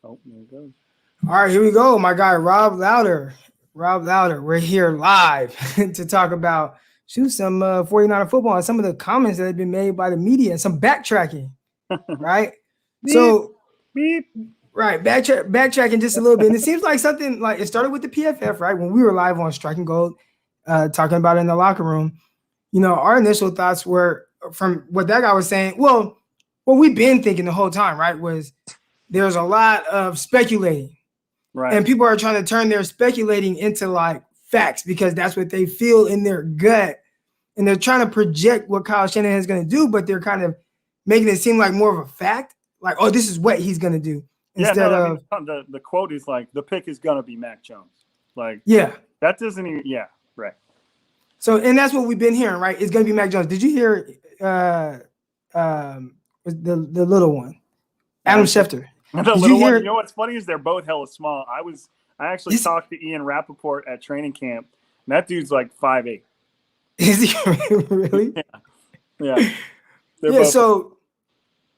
Oh, there it goes. All right, here we go. My guy Rob Louder. Rob Louder. We're here live to talk about some 49er football and some of the comments that have been made by the media and some backtracking, right? Beep, So, beep. right, backtracking just a little bit. And it seems like something like it started with the PFF, right? When we were live on Strike and Gold, talking about it in the locker room. Our initial thoughts were from what that guy was saying. Well, what we've been thinking the whole time, right, was there's a lot of speculating. Right. And people are trying to turn their speculating into like facts because that's what they feel in their gut. And they're trying to project what Kyle Shanahan is going to do, but they're kind of making it seem like more of a fact. Like, oh, this is what he's going to do. Yeah, Instead no, I mean, of, the quote is like, the pick is going to be Mac Jones. Like, yeah. that doesn't even, yeah, right. So, and that's what we've been hearing, right? It's going to be Mac Jones. Did you hear the little one, Adam Adam, Schefter? the Did you little one, hear you know what's funny is they're both hella small. I actually is, talked to Ian Rappaport at training camp, and that dude's like 5'8". is he really? Yeah, yeah. They're Yeah. both.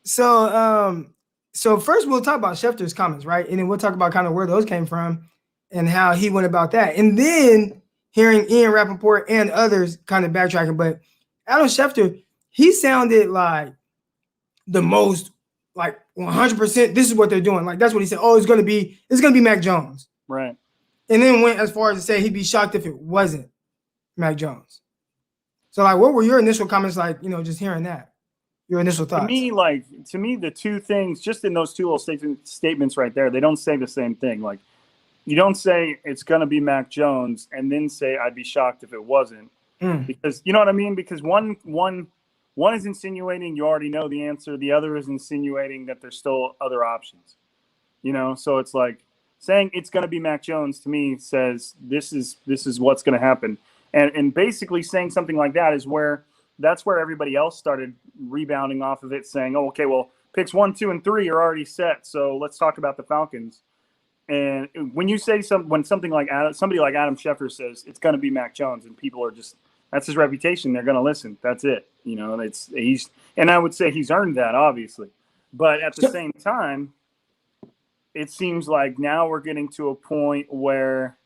So so first we'll talk about Schefter's comments, right? And then we'll talk about kind of where those came from and how he went about that. And then hearing Ian Rappaport and others kind of backtracking. But Adam Schefter, he sounded like the most like 100%. This is what they're doing. Like that's what he said. Oh, it's gonna be Mac Jones. Right. And then went as far as to say he'd be shocked if it wasn't Mac Jones. So like, what were your initial comments like? Just hearing that. Your initial thoughts. To me, the two things just in those two little statements right there, they don't say the same thing. Like, you don't say it's going to be Mac Jones and then say I'd be shocked if it wasn't, because you know what I mean. Because one is insinuating you already know the answer. The other is insinuating that there's still other options. So it's like saying it's going to be Mac Jones to me says this is what's going to happen, and basically saying something like that is where. That's where everybody else started rebounding off of it, saying, "Oh, okay, well, picks 1, 2, and 3 are already set. So let's talk about the Falcons." And when you say somebody like Adam Schefter says it's going to be Mac Jones, and people are that's his reputation. They're going to listen. That's it. And I would say he's earned that, obviously. But at the same time, it seems like now we're getting to a point where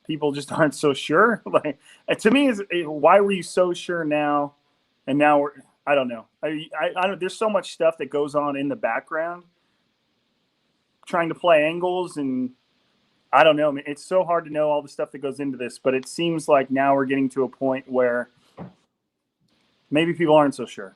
people just aren't so sure. Like, to me, is why were you so sure now? And now I don't know. I don't. There's so much stuff that goes on in the background, trying to play angles, and I don't know. It's so hard to know all the stuff that goes into this. But it seems like now we're getting to a point where maybe people aren't so sure.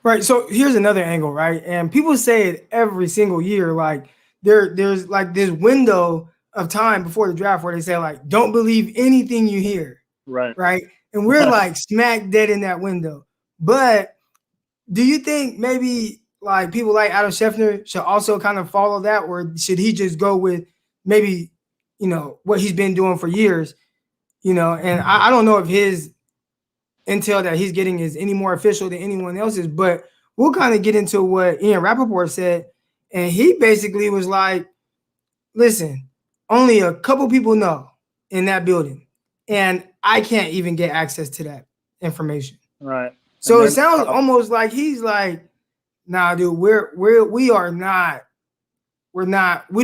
Right. So here's another angle, right? And people say it every single year. Like there's like this window of time before the draft where they say like, don't believe anything you hear. Right. Right. And we're like smack dead in that window. But do you think maybe like people like Adam Schefter should also kind of follow that, or should he just go with maybe, what he's been doing for years, and I don't know if his intel that he's getting is any more official than anyone else's, but we'll kind of get into what Ian Rappaport said. And he basically was like, listen, only a couple people know in that building, and I can't even get access to that information. Right. So it sounds almost like he's like, nah, dude, we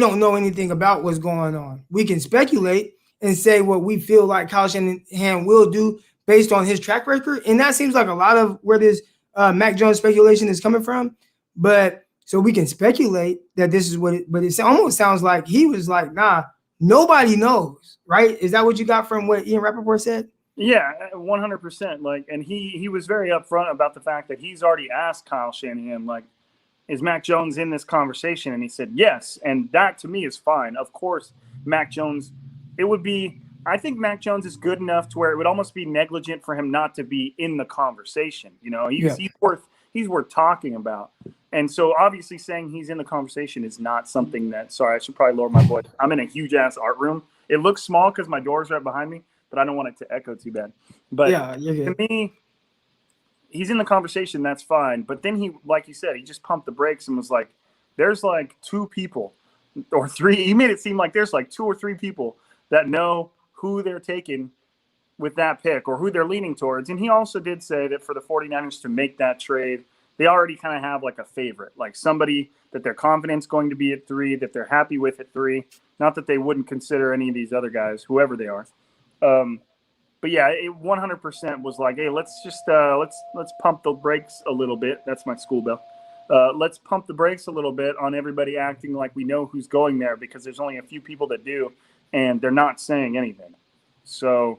don't know anything about what's going on. We can speculate and say what we feel like Kyle Shanahan will do based on his track record. And that seems like a lot of where this Mac Jones speculation is coming from. But so we can speculate that this is but it almost sounds like he was like, nah, nobody knows, right? Is that what you got from what Ian Rappaport said? Yeah, 100%. Like, and he was very upfront about the fact that he's already asked Kyle Shanahan, like, is Mac Jones in this conversation? And he said yes. And that to me is fine. Of course, Mac Jones, I think Mac Jones is good enough to where it would almost be negligent for him not to be in the conversation. He's worth talking about. And so obviously saying he's in the conversation is not something that, sorry, I should probably lower my voice. I'm in a huge ass art room. It looks small because my door's right behind me, but I don't want it to echo too bad. But yeah, to me, he's in the conversation, that's fine. But then he, like you said, he just pumped the brakes and was like, there's like 2 people or 3. He made it seem like there's like 2 or 3 people that know who they're taking with that pick or who they're leaning towards. And he also did say that for the 49ers to make that trade, they already kind of have like a favorite, like somebody that they're confident's going to be at 3, that they're happy with at 3. Not that they wouldn't consider any of these other guys, whoever they are. But yeah, it 100% was like, hey, let's just let's pump the brakes a little bit. That's my school bell. Let's pump the brakes a little bit on everybody acting like we know who's going there, because there's only a few people that do, and they're not saying anything. So,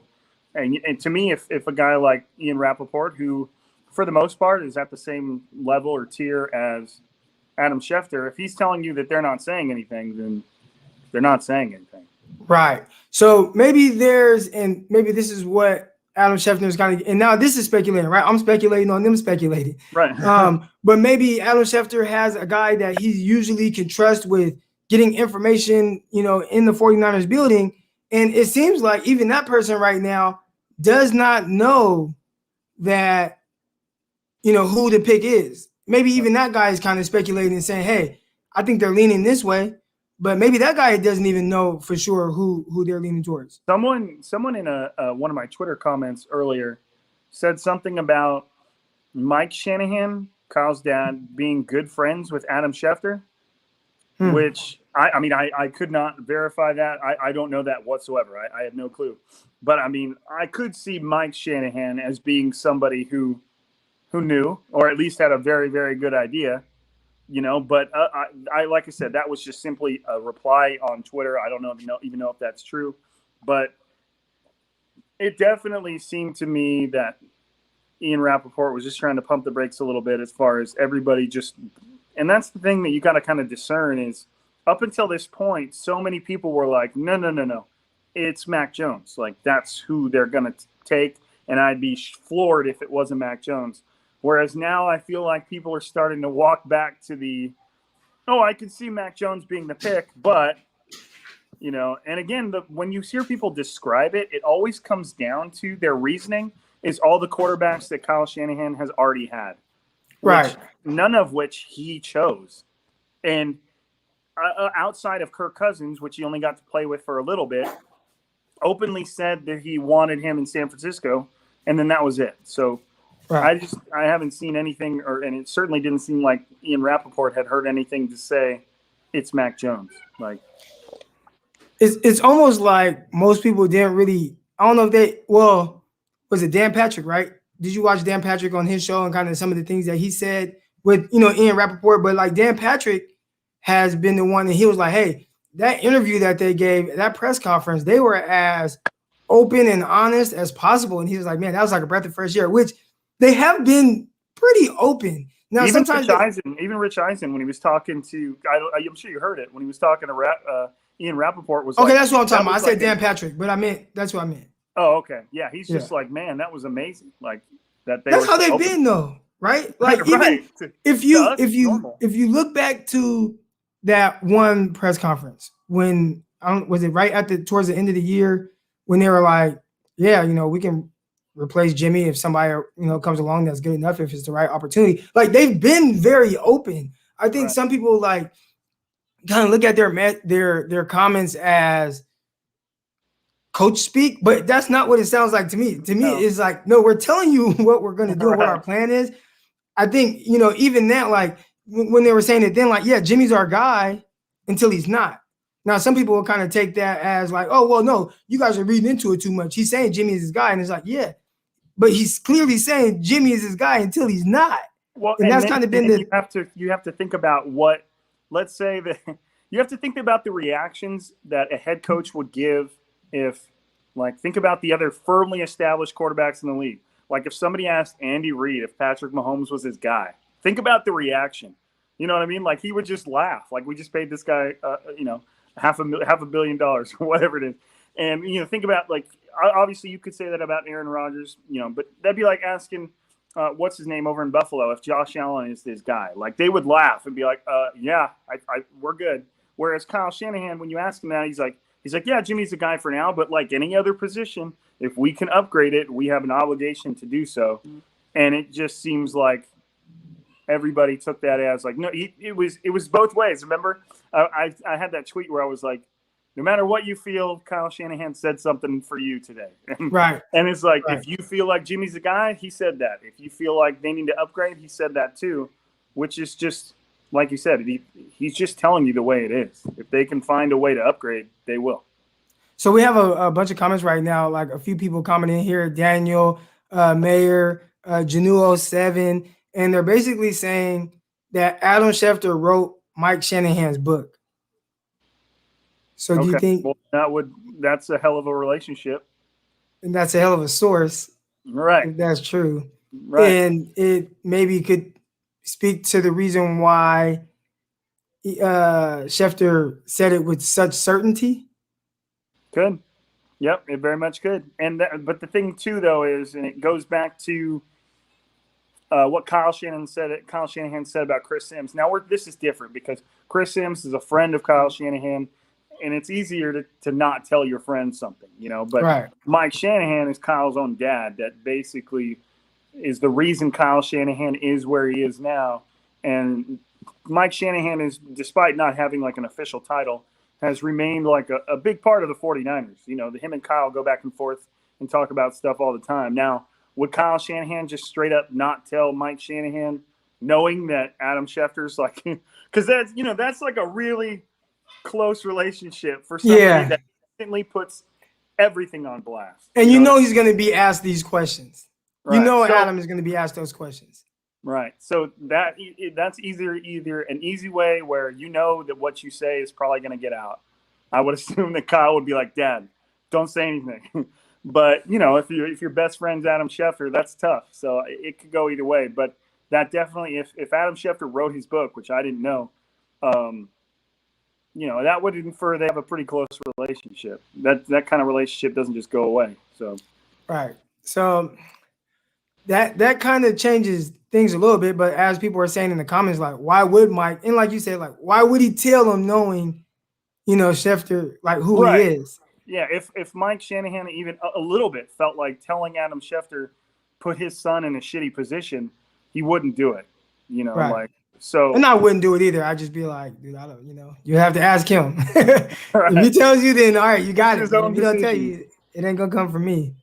and to me, if a guy like Ian Rappaport, who for the most part is at the same level or tier as Adam Schefter, if he's telling you that they're not saying anything, then they're not saying anything. Right. So maybe maybe this is what Adam Schefter is kind of, and now this is speculating, right? I'm speculating on them speculating. Right. But maybe Adam Schefter has a guy that he usually can trust with getting information, in the 49ers building. And it seems like even that person right now does not know that, who the pick is. Maybe even that guy is kind of speculating and saying, hey, I think they're leaning this way. But maybe that guy doesn't even know for sure who they're leaning towards. Someone in one of my Twitter comments earlier said something about Mike Shanahan, Kyle's dad, being good friends with Adam Schefter, which I could not verify that. I don't know that whatsoever. I have no clue. But I mean, I could see Mike Shanahan as being somebody who knew, or at least had a very, very good idea. But I like I said, that was just simply a reply on Twitter. I don't know even know if that's true, but it definitely seemed to me that Ian Rappaport was just trying to pump the brakes a little bit as far as everybody and that's the thing that you got to kind of discern is up until this point, so many people were like, no, it's Mac Jones. Like that's who they're going to take. And I'd be floored if it wasn't Mac Jones. Whereas now I feel like people are starting to walk back to I can see Mac Jones being the pick, but, and again, when you hear people describe it, it always comes down to their reasoning is all the quarterbacks that Kyle Shanahan has already had. Right. None of which he chose. And outside of Kirk Cousins, which he only got to play with for a little bit, openly said that he wanted him in San Francisco, and then that was it. So, right. I haven't seen anything, and it certainly didn't seem like Ian Rappaport had heard anything to say it's Mac Jones. Like it's almost like most people didn't really. I don't know if was it Dan Patrick, right? Did you watch Dan Patrick on his show and kind of some of the things that he said with Ian Rappaport? But like Dan Patrick has been the one that he was like, hey, that interview that they gave, that press conference, they were as open and honest as possible. And he was like, man, that was like a breath of fresh air, which they have been pretty open. Now, even sometimes Rich Eisen, when he was talking to, I'm sure you heard it, when he was talking to Ian Rappaport was okay, like, that's what I'm talking about. I said Dan Patrick, but that's what I meant. Oh, okay. Yeah, he's just like, man, that was amazing. Like that. That's how they've been, though, right? Like even if you look back to that one press conference when was it right towards the end of the year when they were like, yeah, we can replace Jimmy if somebody comes along that's good enough, if it's the right opportunity. Like they've been very open. I think some people like kind of look at their comments as coach speak, but that's not what it sounds like to me. To me, it's like, no, we're telling you what we're going to do and what our plan is. I think, even that, like when they were saying it then, like, yeah, Jimmy's our guy until he's not. Now, some people will kind of take that as like, oh, well, no, you guys are reading into it too much. He's saying Jimmy is his guy. And it's like, yeah, but he's clearly saying Jimmy is his guy until he's not. Well, and that's kind of been you have to think about what, let's say that you have to think about the reactions that a head coach would give if, like, think about the other firmly established quarterbacks in the league. Like if somebody asked Andy Reid if Patrick Mahomes was his guy, think about the reaction. You know what I mean? Like he would just laugh. Like we just paid this guy, $500 million or whatever it is. And, think about like, obviously you could say that about Aaron Rodgers, but that'd be like asking, what's his name over in Buffalo, if Josh Allen is his guy. Like they would laugh and be like, yeah, we're good. Whereas Kyle Shanahan, when you ask him that, he's like, yeah, Jimmy's the guy for now, but like any other position, if we can upgrade it, we have an obligation to do so. And it just seems like everybody took that as like, no, it was both ways. Remember, I had that tweet where I was like, no matter what you feel, Kyle Shanahan said something for you today. Right. And it's like, if you feel like Jimmy's the guy, he said that. If you feel like they need to upgrade, he said that too. which is just like you said. He's just telling you the way it is. If they can find a way to upgrade, they will. So we have a bunch of comments right now, like a few people commenting here, Daniel, Mayor, Janu07, and they're basically saying that Adam Schefter wrote Mike Shanahan's book. So do you think that's a hell of a relationship? And that's a hell of a source. Right. If that's true. Right. And it maybe could speak to the reason why Schefter said it with such certainty. Could. Yep, it very much could. But the thing too, though, is, and it goes back to what Kyle Shanahan said about Chris Sims. Now this is different because Chris Sims is a friend of Kyle Shanahan, and it's easier to not tell your friend something, But right. Mike Shanahan is Kyle's own dad. That basically is the reason Kyle Shanahan is where he is now. And Mike Shanahan is, despite not having like an official title, has remained like a big part of the 49ers. Him and Kyle go back and forth and talk about stuff all the time. Now, would Kyle Shanahan just straight up not tell Mike Shanahan, knowing that Adam Schefter's like, because that's like a really close relationship for somebody that instantly puts everything on blast. And he's going to be asked these questions. Right. Adam is going to be asked those questions. Right. So that's either an easy way where that what you say is probably going to get out. I would assume that Kyle would be like, Dad, don't say anything. But, if your best friend's Adam Schefter, that's tough. So it could go either way. But that definitely, if Adam Schefter wrote his book, which I didn't know, that would infer they have a pretty close relationship. That kind of relationship doesn't just go away. So right. So that kind of changes things a little bit, but as people are saying in the comments, like, why would Mike, and like you said, like, why would he tell him knowing, Schefter, like who he is? Yeah, if Mike Shanahan even a little bit felt like telling Adam Schefter put his son in a shitty position, he wouldn't do it. Right. And I wouldn't do it either. I'd just be like, dude, I don't, you have to ask him. Right. If he tells you, then all right, you got it. If he don't tell you, it ain't gonna come from me.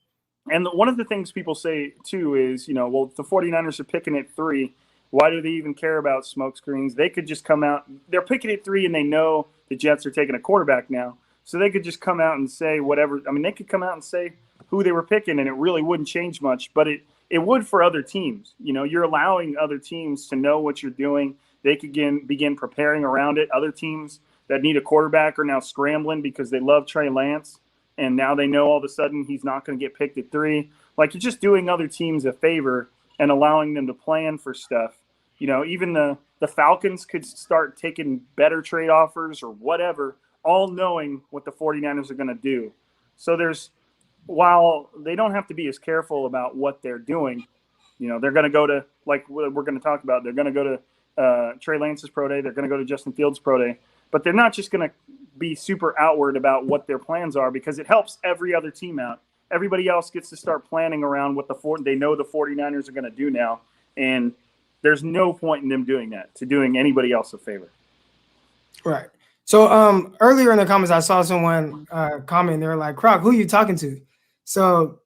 And one of the things people say, too, is, well, the 49ers are picking at 3. Why do they even care about smoke screens? They could just come out. They're picking at 3, and they know the Jets are taking a quarterback now. So they could just come out and say whatever. I mean, they could come out and say who they were picking, and it really wouldn't change much. But it would for other teams. You're allowing other teams to know what you're doing. They could begin preparing around it. Other teams that need a quarterback are now scrambling because they love Trey Lance. And now they know all of a sudden he's not going to get picked at 3. Like, you're just doing other teams a favor and allowing them to plan for stuff. Even the Falcons could start taking better trade offers or whatever, all knowing what the 49ers are going to do. So while they don't have to be as careful about what they're doing, they're going to go to, like we're going to talk about, they're going to go to Trey Lance's pro day. They're going to go to Justin Fields' pro day. But they're not just going to be super outward about what their plans are, because it helps every other team out. Everybody else gets to start planning around what they know the 49ers are going to do now. And there's no point in them doing that, to doing anybody else a favor. Right. So earlier in the comments, I saw someone comment. They were like, Croc, who are you talking to? So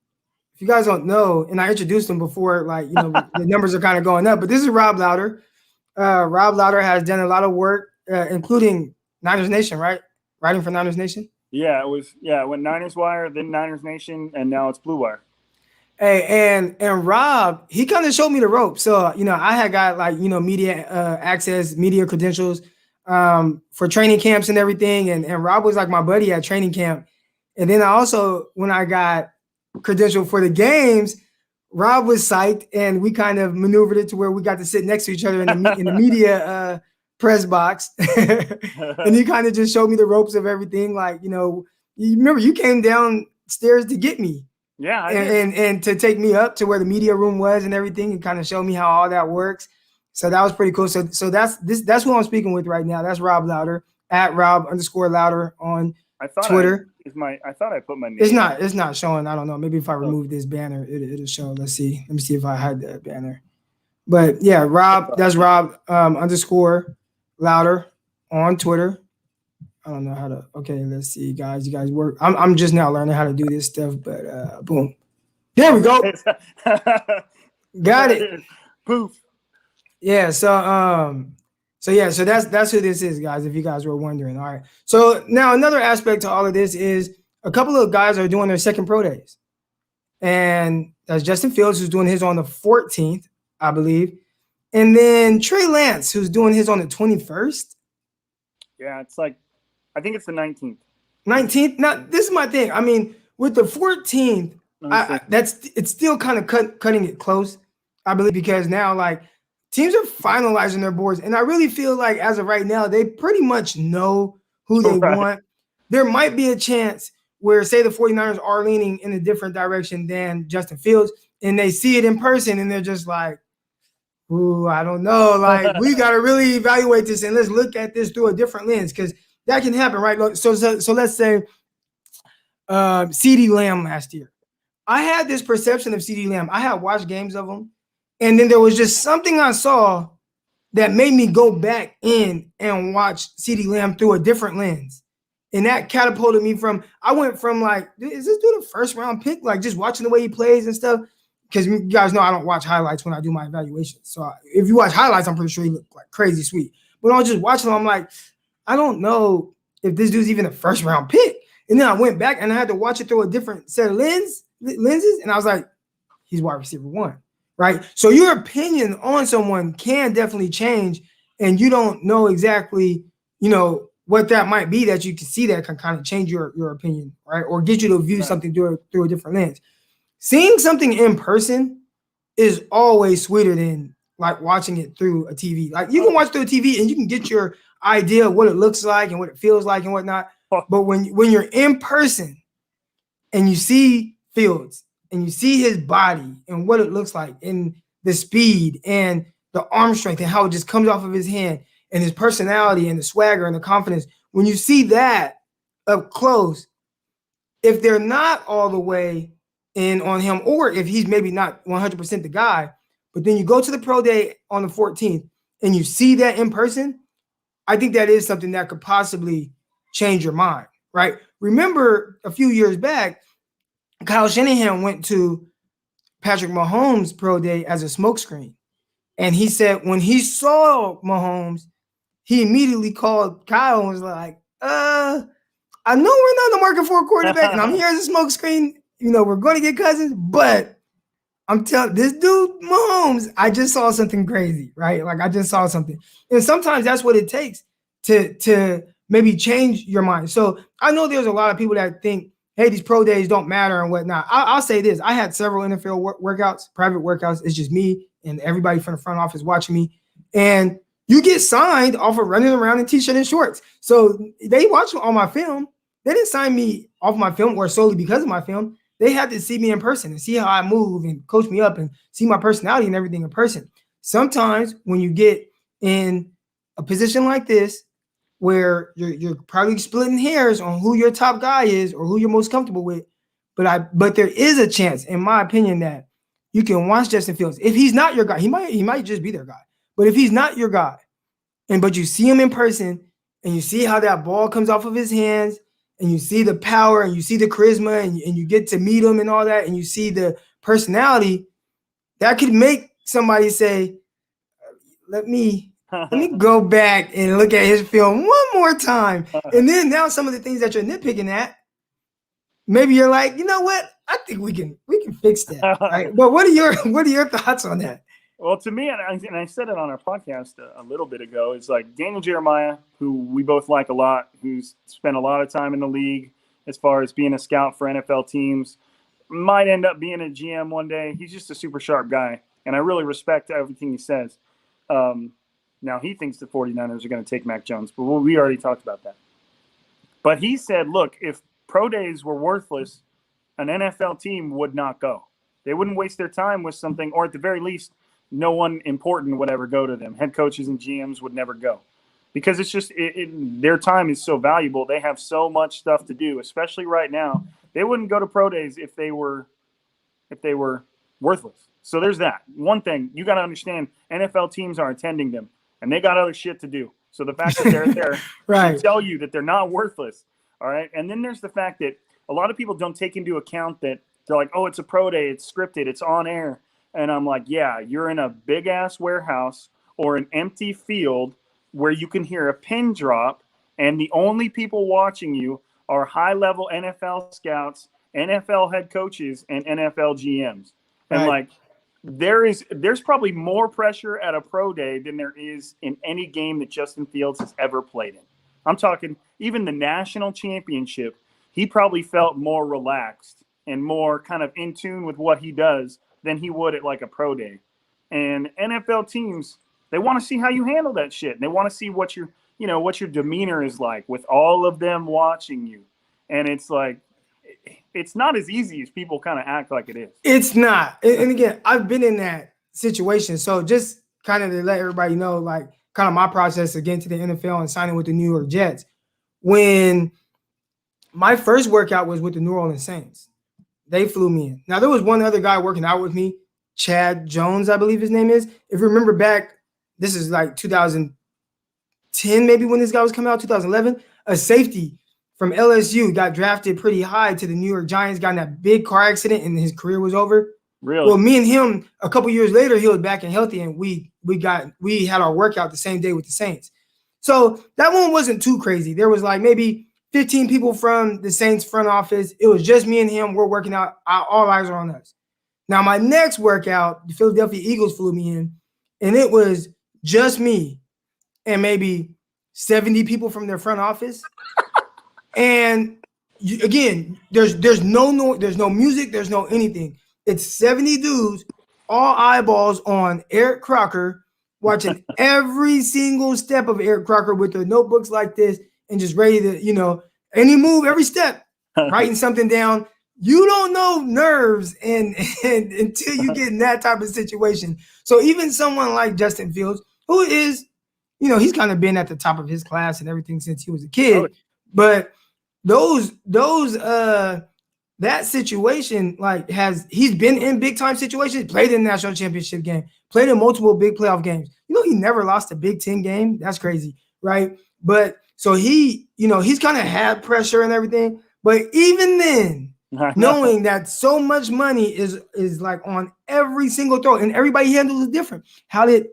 if you guys don't know, and I introduced him before, like, the numbers are kind of going up, but this is Rob Louder. Rob Louder has done a lot of work, including Niners Nation, right? Writing for Niners Nation? Yeah, it went Niners Wire, then Niners Nation, and now it's Blue Wire. Hey, and Rob, he kind of showed me the ropes. So, I had got like, media access, media credentials for training camps and everything. And Rob was like my buddy at training camp. And then I also, when I got credentialed for the games, Rob was psyched, and we kind of maneuvered it to where we got to sit next to each other in the media press box. And he kind of just showed me the ropes of everything. Like, you remember you came downstairs to get me. Yeah. And to take me up to where the media room was and everything, and kind of show me how all that works. So that was pretty cool. So that's who I'm speaking with right now. That's Rob Louder, at Rob_Louder on Twitter. I thought I put my name. It's not showing. I don't know. Maybe if I remove this banner, it'll show. Let's see. Let me see if I hide that banner. But yeah, that's Rob _Louder on Twitter. I don't know how to. Okay, let's see, guys. You guys work. I'm just now learning how to do this stuff, but boom. There we go. Got it. Poof. Yeah. So that's who this is, guys. If you guys were wondering. All right. So now another aspect to all of this is a couple of guys are doing their second pro days, and that's Justin Fields, who's doing his on the 14th, I believe, and then Trey Lance, who's doing his on the 21st. Yeah, it's like I think it's the 19th. 19th. Now this is my thing. I mean, with the 14th, it's still kind of cutting it close, I believe, because now like teams are finalizing their boards, and I really feel like as of right now, they pretty much know who they want. There might be a chance where, say, the 49ers are leaning in a different direction than Justin Fields, and they see it in person, and they're just like, ooh, I don't know. Like, we got to really evaluate this, and let's look at this through a different lens, because that can happen, right? So let's say CeeDee Lamb last year. I had this perception of CeeDee Lamb. I had watched games of him, and then there was just something I saw that made me go back in and watch CeeDee Lamb through a different lens. And that catapulted me I went from like, is this dude a first round pick? Like just watching the way he plays and stuff. Because you guys know I don't watch highlights when I do my evaluations. So if you watch highlights, I'm pretty sure he looked like crazy sweet. But I was just watching him, I'm like, I don't know if this dude's even a first round pick. And then I went back and I had to watch it through a different set of lenses. And I was like, he's wide receiver 1. Right. So your opinion on someone can definitely change, and you don't know exactly, what that might be that you can see that can kind of change your opinion, right? Or get you to view something through a different lens. Seeing something in person is always sweeter than like watching it through a TV. Like you can watch through a TV and you can get your idea of what it looks like and what it feels like and whatnot. But when you're in person and you see Fields, and you see his body and what it looks like and the speed and the arm strength and how it just comes off of his hand and his personality and the swagger and the confidence, when you see that up close, if they're not all the way in on him, or if he's maybe not 100% the guy, but then you go to the pro day on the 14th and you see that in person, I think that is something that could possibly change your mind, right? Remember a few years back, Kyle Shanahan went to Patrick Mahomes' pro day as a smokescreen. And he said when he saw Mahomes, he immediately called Kyle and was like, I know we're not in the market for a quarterback, and I'm here as a smokescreen. We're going to get Cousins, but I'm telling this dude, Mahomes, I just saw something crazy, right? Like I just saw something. And sometimes that's what it takes to maybe change your mind. So I know there's a lot of people that think, hey, these pro days don't matter and whatnot. I'll say this. I had several NFL workouts, private workouts. It's just me and everybody from the front office watching me. And you get signed off of running around in T-shirt and shorts. So they watch all my film. They didn't sign me off my film or solely because of my film. They had to see me in person and see how I move and coach me up and see my personality and everything in person. Sometimes when you get in a position like this, where you're probably splitting hairs on who your top guy is or who you're most comfortable with. But there is a chance, in my opinion, that you can watch Justin Fields. If he's not your guy, he might just be their guy. But if he's not your guy, but you see him in person and you see how that ball comes off of his hands and you see the power and you see the charisma and you get to meet him and all that and you see the personality, that could make somebody say, let me go back and look at his film one more time. And then now some of the things that you're nitpicking at, maybe you're like, you know what? I think we can fix that. Right? But what are your thoughts on that? Well, to me, and I said it on our podcast a little bit ago, it's like Daniel Jeremiah, who we both like a lot, who's spent a lot of time in the league as far as being a scout for NFL teams, might end up being a GM one day. He's just a super sharp guy, and I really respect everything he says. Now, he thinks the 49ers are going to take Mac Jones, but we already talked about that. But he said, look, if pro days were worthless, an NFL team would not go. They wouldn't waste their time with something, or at the very least, no one important would ever go to them. Head coaches and GMs would never go because it's just their time is so valuable. They have so much stuff to do, especially right now. They wouldn't go to pro days if they were worthless. So there's that. One thing you got to understand: NFL teams are attending them, and they got other shit to do. So the fact that they're there right. should tell you that they're not worthless. All right. And then there's the fact that a lot of people don't take into account that they're like, oh, it's a pro day, it's scripted, it's on air. And I'm like, yeah, you're in a big ass warehouse or an empty field where you can hear a pin drop and the only people watching you are high-level NFL scouts, NFL head coaches, and NFL GMs. And Right. there's probably more pressure at a pro day than there is in any game that Justin Fields has ever played in. I'm talking even the national championship, he probably felt more relaxed and more kind of in tune with what he does than he would at like a pro day. And NFL teams, they want to see how you handle that shit. And they want to see what your demeanor is like with all of them watching you. And it's like, it's not as easy as people kind of act like it is. It's not. And again, I've been in that situation. So just kind of to let everybody know, like kind of my process again to the NFL and signing with the New York Jets. When my first workout was with the New Orleans Saints, they flew me in. Now there was one other guy working out with me, Chad Jones, I believe his name is. If you remember back, this is like 2010, maybe when this guy was coming out, 2011, a safety from LSU got drafted pretty high to the New York Giants, got in that big car accident, and his career was over. Really? Well, me and him, a couple years later, he was back and healthy, and we had our workout the same day with the Saints. So that one wasn't too crazy. There was like maybe 15 people from the Saints front office. It was just me and him. We're working out. All eyes are on us. Now, my next workout, the Philadelphia Eagles flew me in, and it was just me and maybe 70 people from their front office. And again, there's no music, there's no anything. It's 70 dudes, all eyeballs on Eric Crocker, watching every single step of Eric Crocker with their notebooks like this and just ready to, any move, every step, writing something down. You don't know nerves and until you get in that type of situation. So even someone like Justin Fields, who is, he's kind of been at the top of his class and everything since he was a kid, but that situation, like, he's been in big time situations, played in the national championship game, played in multiple big playoff games. He never lost a Big Ten game. That's crazy, right? But so he's kind of had pressure and everything. But even then, knowing that so much money is like on every single throw and everybody handles it different. How did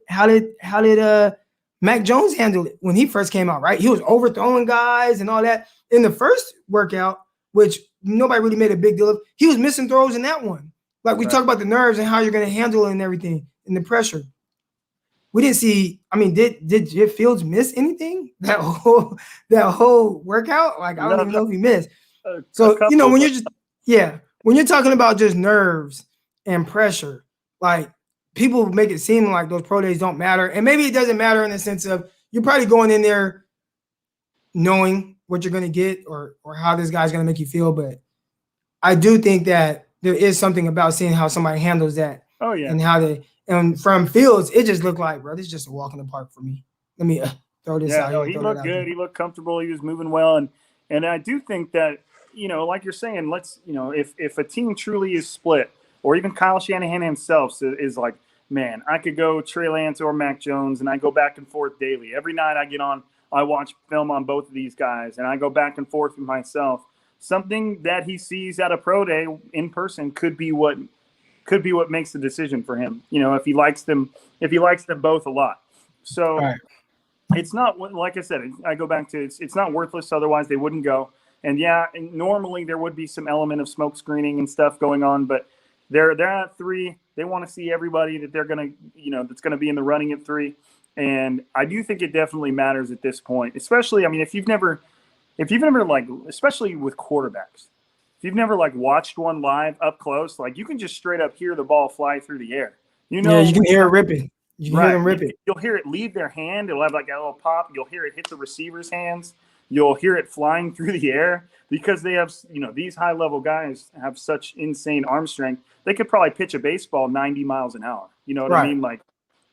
Mac Jones handle it when he first came out, right? He was overthrowing guys and all that. In the first workout, which nobody really made a big deal of, he was missing throws in that one. Like we talk about the nerves and how you're going to handle it and everything and the pressure. We didn't see, did Fields miss anything that whole workout? Like, I don't even know if he missed. So, when you're talking about just nerves and pressure, like people make it seem like those pro days don't matter. And maybe it doesn't matter in the sense of you're probably going in there knowing what you're going to get or how this guy's going to make you feel. But I do think that there is something about seeing how somebody handles that. Oh, yeah. And from Fields, it just looked like, bro, this is just a walk in the park for me. Let me throw this out. No, he looked good. He looked comfortable. He was moving well. And I do think that, like you're saying, if a team truly is split, or even Kyle Shanahan himself is like, man, I could go Trey Lance or Mac Jones, and I go back and forth daily. Every night I get on, I watch film on both of these guys, and I go back and forth with myself. Something that he sees at a pro day in person could be what makes the decision for him. If he likes them both a lot. So It's not, like I said, I go back to it's not worthless. Otherwise they wouldn't go. And normally there would be some element of smoke screening and stuff going on, but they're at 3. They want to see everybody that they're going to, that's going to be in the running at 3. And I do think it definitely matters at this point, especially, if you've never like, especially with quarterbacks, if you've never like watched one live up close, like you can just straight up hear the ball fly through the air. You can hear it ripping. You can hear them rip it. You'll hear it leave their hand. It'll have like a little pop. You'll hear it hit the receiver's hands. You'll hear it flying through the air because they have, these high level guys have such insane arm strength. They could probably pitch a baseball 90 miles an hour. You know what I mean? Like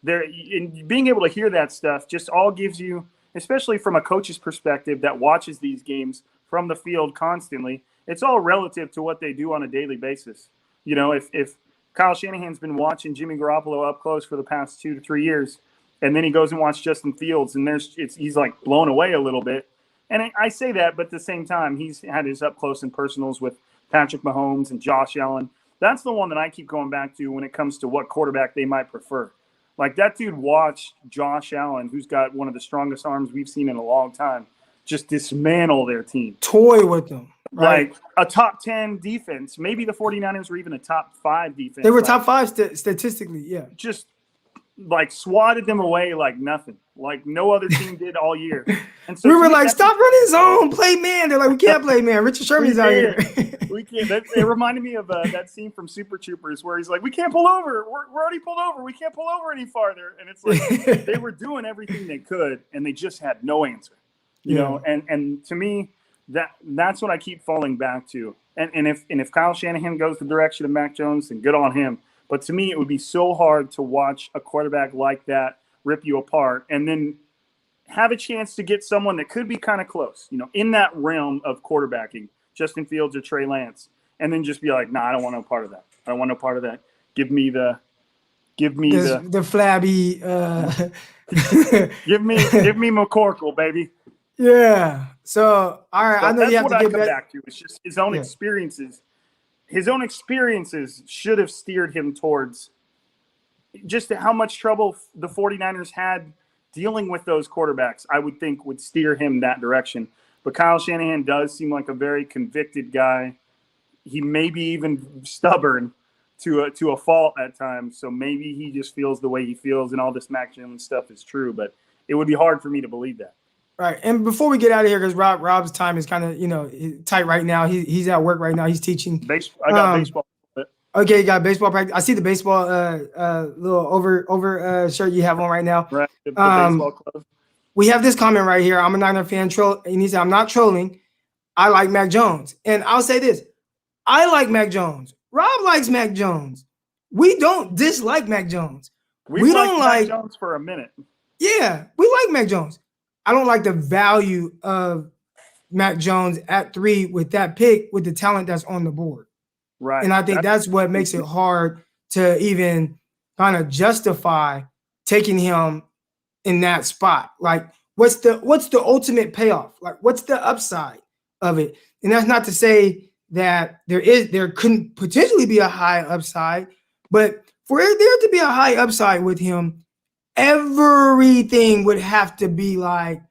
being able to hear that stuff just all gives you, especially from a coach's perspective that watches these games from the field constantly, it's all relative to what they do on a daily basis. If Kyle Shanahan's been watching Jimmy Garoppolo up close for the past 2 to 3 years, and then he goes and watches Justin Fields, and he's like blown away a little bit. And I say that, but at the same time, he's had his up close and personals with Patrick Mahomes and Josh Allen. That's the one that I keep going back to when it comes to what quarterback they might prefer. Like that dude watched Josh Allen, who's got one of the strongest arms we've seen in a long time, just dismantle their team. Toy with them. Right? Like a top 10 defense. Maybe the 49ers were even a top 5 defense. They were top 5 statistically, yeah. Just like swatted them away like nothing, like no other team did all year. And so we were like, stop running zone, play man. They're like, we can't play man. Richard Sherman's out here. We can't. It reminded me of that scene from Super Troopers where he's like, we can't pull over. We're already pulled over. We can't pull over any farther. And it's like they were doing everything they could, and they just had no answer. You know, and to me, that's what I keep falling back to. And if Kyle Shanahan goes the direction of Mac Jones, then good on him. But to me, it would be so hard to watch a quarterback like that rip you apart and then have a chance to get someone that could be kind of close, you know, in that realm of quarterbacking, Justin Fields or Trey Lance, and then just be like, nah, I don't want no part of that. I don't want no part of that. Give me the flabby. give me McCorkle, baby. Yeah. So all right, so I know you have to get back to. It's just his own experiences. His own experiences should have steered him towards just how much trouble the 49ers had dealing with those quarterbacks, I would think would steer him that direction. But Kyle Shanahan does seem like a very convicted guy. He may be even stubborn to a fault at times. So maybe he just feels the way he feels and all this Mac Jones stuff is true. But it would be hard for me to believe that. Right. And before we get out of here, because Rob's time is kind of, tight right now. He's at work right now. He's teaching. I got baseball. Okay, you got baseball practice. I see the baseball little over shirt you have on right now. Right. The baseball club. We have this comment right here. I'm a Niner fan. And he said, I'm not trolling. I like Mac Jones. And I'll say this. I like Mac Jones. Rob likes Mac Jones. We don't dislike Mac Jones. We don't like Mac Jones for a minute. Yeah, we like Mac Jones. I don't like the value of Mac Jones at 3 with that pick with the talent that's on the board. Right. And I think that's what makes it hard to even kind of justify taking him in that spot. Like, what's the ultimate payoff? Like, what's the upside of it? And that's not to say that there couldn't potentially be a high upside, but for there to be a high upside with him, everything would have to be like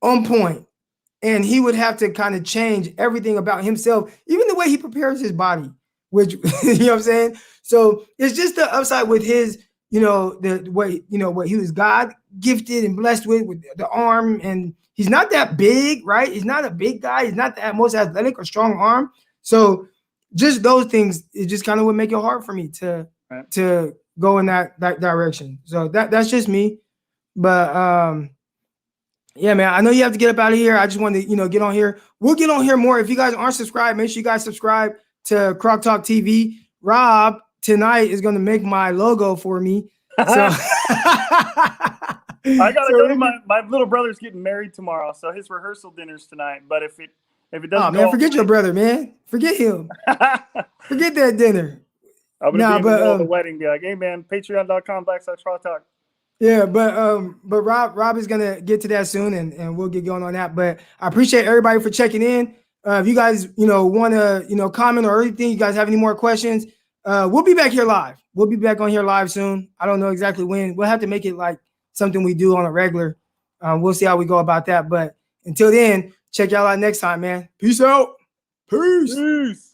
on point, and he would have to kind of change everything about himself, even the way he prepares his body, which you know what I'm saying? So it's just the upside with his, the way, what he was God gifted and blessed with the arm, and he's not that big, right? He's not a big guy. He's not the most athletic or strong arm. So just those things, it just kind of would make it hard for me to go in that direction. So that's just me. But yeah, man, I know you have to get up out of here. I just wanted to, get on here. We'll get on here more. If you guys aren't subscribed, make sure you guys subscribe to Croc Talk TV. Rob tonight is going to make my logo for me. So I gotta go to my little brother's getting married tomorrow, so his rehearsal dinner's tonight. But if it doesn't, oh man, forget your brother, man. Forget him. Forget that dinner. I'm gonna be in the middle of the wedding. Be like, hey man, patreon.com/Talk. Yeah, but Rob is gonna get to that soon, and we'll get going on that. But I appreciate everybody for checking in. If you guys want to comment or anything, you guys have any more questions, we'll be back here live. We'll be back on here live soon. I don't know exactly when. We'll have to make it like something we do on a regular. We'll see how we go about that. But until then, check y'all out next time, man. Peace out. Peace.